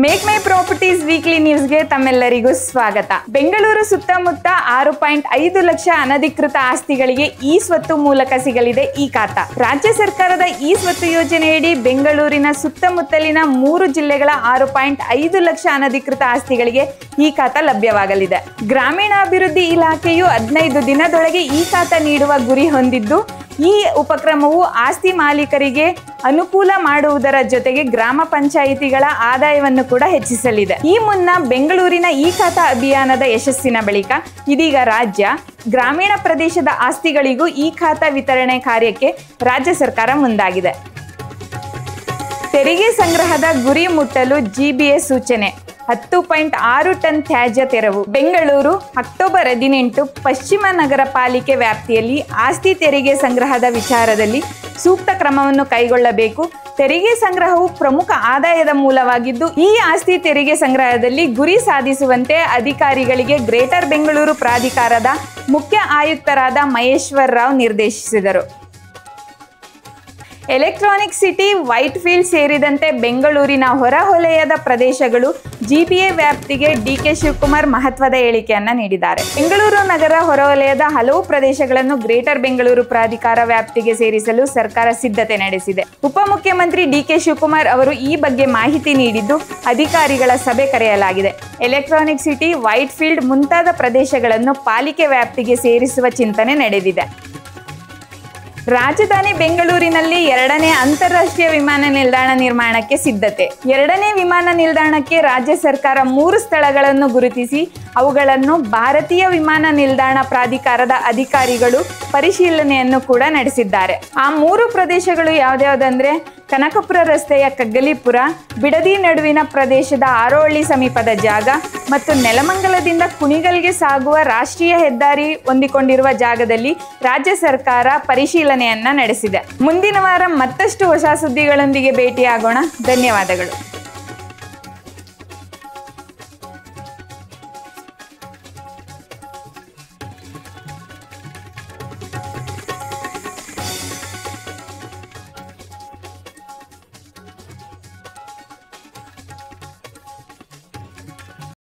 Make my properties weekly ನ್ಯೂಸ್ಗೆ ತಮ್ಮೆಲ್ಲರಿಗೂ ಸ್ವಾಗತ. ಬೆಂಗಳೂರು ಸುತ್ತಮುತ್ತ 6.5 ಲಕ್ಷ ಅನಧಿಕೃತ ಆಸ್ತಿಗಳಿಗೆ ಇ ಸ್ವತ್ತು ಮೂಲಕ ಸಿಗಲಿದೆ ಈ ಖಾತಾ. ರಾಜ್ಯ ಸರ್ಕಾರದ ಇ ಸ್ವತ್ತು ಯೋಜನೆಯಡಿ ಬೆಂಗಳೂರಿನ ಸುತ್ತಮುತ್ತಲಿನ 3 ಜಿಲ್ಲೆಗಳ 6.5 ಲಕ್ಷ ಅನಧಿಕೃತ ಆಸ್ತಿಗಳಿಗೆ ಈ ಖಾತಾ ಲಭ್ಯವಾಗಲಿದೆ. ಗ್ರಾಮೀಣಾಭಿವೃದ್ಧಿ ಇಲಾಖೆಯು 15 ದಿನದೊಳಗೆ ಈ ಖಾತಾ ನೀಡುವ ಗುರಿ ಹೊಂದಿದ್ದು, ಈ ಉಪಕ್ರಮವು ಆಸ್ತಿ ಮಾಲೀಕರಿಗೆ ಅನುಕೂಲ ಮಾಡುವುದರ ಜೊತೆಗೆ ಗ್ರಾಮ ಪಂಚಾಯಿತಿಗಳ ಆದಾಯವನ್ನು ಕೂಡ ಹೆಚ್ಚಿಸಲಿದೆ. ಈ ಮುನ್ನ ಬೆಂಗಳೂರಿನ ಈ ಖಾತಾ ಅಭಿಯಾನದ ಯಶಸ್ಸಿನ ಬಳಿಕ ಇದೀಗ ರಾಜ್ಯ ಗ್ರಾಮೀಣ ಪ್ರದೇಶದ ಆಸ್ತಿಗಳಿಗೂ ಈ ಖಾತಾ ವಿತರಣೆ ಕಾರ್ಯಕ್ಕೆ ರಾಜ್ಯ ಸರ್ಕಾರ ಮುಂದಾಗಿದೆ. ತೆರಿಗೆ ಸಂಗ್ರಹದ ಗುರಿ ಮುಟ್ಟಲು ಜಿಬಿಎ ಸೂಚನೆ. 10.6 ಟನ್ ತ್ಯಾಜ್ಯ ತೆರವು. ಬೆಂಗಳೂರು ಅಕ್ಟೋಬರ್ 18 ಪಶ್ಚಿಮ ನಗರ ಪಾಲಿಕೆ ವ್ಯಾಪ್ತಿಯಲ್ಲಿ ಆಸ್ತಿ ತೆರಿಗೆ ಸಂಗ್ರಹದ ವಿಚಾರದಲ್ಲಿ ಸೂಕ್ತ ಕ್ರಮವನ್ನು ಕೈಗೊಳ್ಳಬೇಕು. ತೆರಿಗೆ ಸಂಗ್ರಹವು ಪ್ರಮುಖ ಆದಾಯದ ಮೂಲವಾಗಿದ್ದು, ಈ ಆಸ್ತಿ ತೆರಿಗೆ ಸಂಗ್ರಹದಲ್ಲಿ ಗುರಿ ಸಾಧಿಸುವಂತೆ ಅಧಿಕಾರಿಗಳಿಗೆ ಗ್ರೇಟರ್ ಬೆಂಗಳೂರು ಪ್ರಾಧಿಕಾರದ ಮುಖ್ಯ ಆಯುಕ್ತರಾದ ಮಹೇಶ್ವರ್ ರಾವ್ ನಿರ್ದೇಶಿಸಿದರು. ಎಲೆಕ್ಟ್ರಾನಿಕ್ ಸಿಟಿ, ವೈಟ್ ಫೀಲ್ಡ್ ಸೇರಿದಂತೆ ಬೆಂಗಳೂರಿನ ಹೊರವಲಯದ ಪ್ರದೇಶಗಳು ಜಿಬಿಎ ವ್ಯಾಪ್ತಿಗೆ ಡಿಕೆ ಶಿವಕುಮಾರ್ ಮಹತ್ವದ ಹೇಳಿಕೆಯನ್ನ ನೀಡಿದ್ದಾರೆ. ಬೆಂಗಳೂರು ನಗರ ಹೊರವಲಯದ ಹಲವು ಪ್ರದೇಶಗಳನ್ನು ಗ್ರೇಟರ್ ಬೆಂಗಳೂರು ಪ್ರಾಧಿಕಾರ ವ್ಯಾಪ್ತಿಗೆ ಸೇರಿಸಲು ಸರ್ಕಾರ ಸಿದ್ಧತೆ ನಡೆಸಿದೆ. ಉಪಮುಖ್ಯಮಂತ್ರಿ ಡಿಕೆ ಶಿವಕುಮಾರ್ ಅವರು ಈ ಬಗ್ಗೆ ಮಾಹಿತಿ ನೀಡಿದ್ದು, ಅಧಿಕಾರಿಗಳ ಸಭೆ ಕರೆಯಲಾಗಿದೆ. ಎಲೆಕ್ಟ್ರಾನಿಕ್ ಸಿಟಿ, ವೈಟ್ ಫೀಲ್ಡ್ ಮುಂತಾದ ಪ್ರದೇಶಗಳನ್ನು ಪಾಲಿಕೆ ವ್ಯಾಪ್ತಿಗೆ ಸೇರಿಸುವ ಚಿಂತನೆ ನಡೆದಿದೆ. ರಾಜಧಾನಿ ಬೆಂಗಳೂರಿನಲ್ಲಿ 2ನೇ ಅಂತಾರಾಷ್ಟ್ರೀಯ ವಿಮಾನ ನಿಲ್ದಾಣ ನಿರ್ಮಾಣಕ್ಕೆ ಸಿದ್ಧತೆ. 2ನೇ ವಿಮಾನ ನಿಲ್ದಾಣಕ್ಕೆ ರಾಜ್ಯ ಸರ್ಕಾರ 3 ಸ್ಥಳಗಳನ್ನು ಗುರುತಿಸಿ ಅವುಗಳನ್ನು ಭಾರತೀಯ ವಿಮಾನ ನಿಲ್ದಾಣ ಪ್ರಾಧಿಕಾರದ ಅಧಿಕಾರಿಗಳು ಪರಿಶೀಲನೆಯನ್ನು ಕೂಡ ನಡೆಸಿದ್ದಾರೆ. ಆ 3 ಪ್ರದೇಶಗಳು ಯಾವ್ಯಾವುದಂದ್ರೆ ಕನಕಪುರ ರಸ್ತೆಯ ಕಗ್ಗಲೀಪುರ, ಬಿಡದಿ ನಡುವಿನ ಪ್ರದೇಶದ ಆರೋಹಳ್ಳಿ ಸಮೀಪದ ಜಾಗ ಮತ್ತು ನೆಲಮಂಗಲದಿಂದ ಕುಣಿಗಲ್ಗೆ ಸಾಗುವ ರಾಷ್ಟ್ರೀಯ ಹೆದ್ದಾರಿ ಹೊಂದಿಕೊಂಡಿರುವ ಜಾಗದಲ್ಲಿ ರಾಜ್ಯ ಸರ್ಕಾರ ಪರಿಶೀಲನೆಯನ್ನ ನಡೆಸಿದೆ. ಮುಂದಿನ ವಾರ ಮತ್ತಷ್ಟು ಹೊಸ ಸುದ್ದಿಗಳೊಂದಿಗೆ ಭೇಟಿಯಾಗೋಣ. ಧನ್ಯವಾದಗಳು.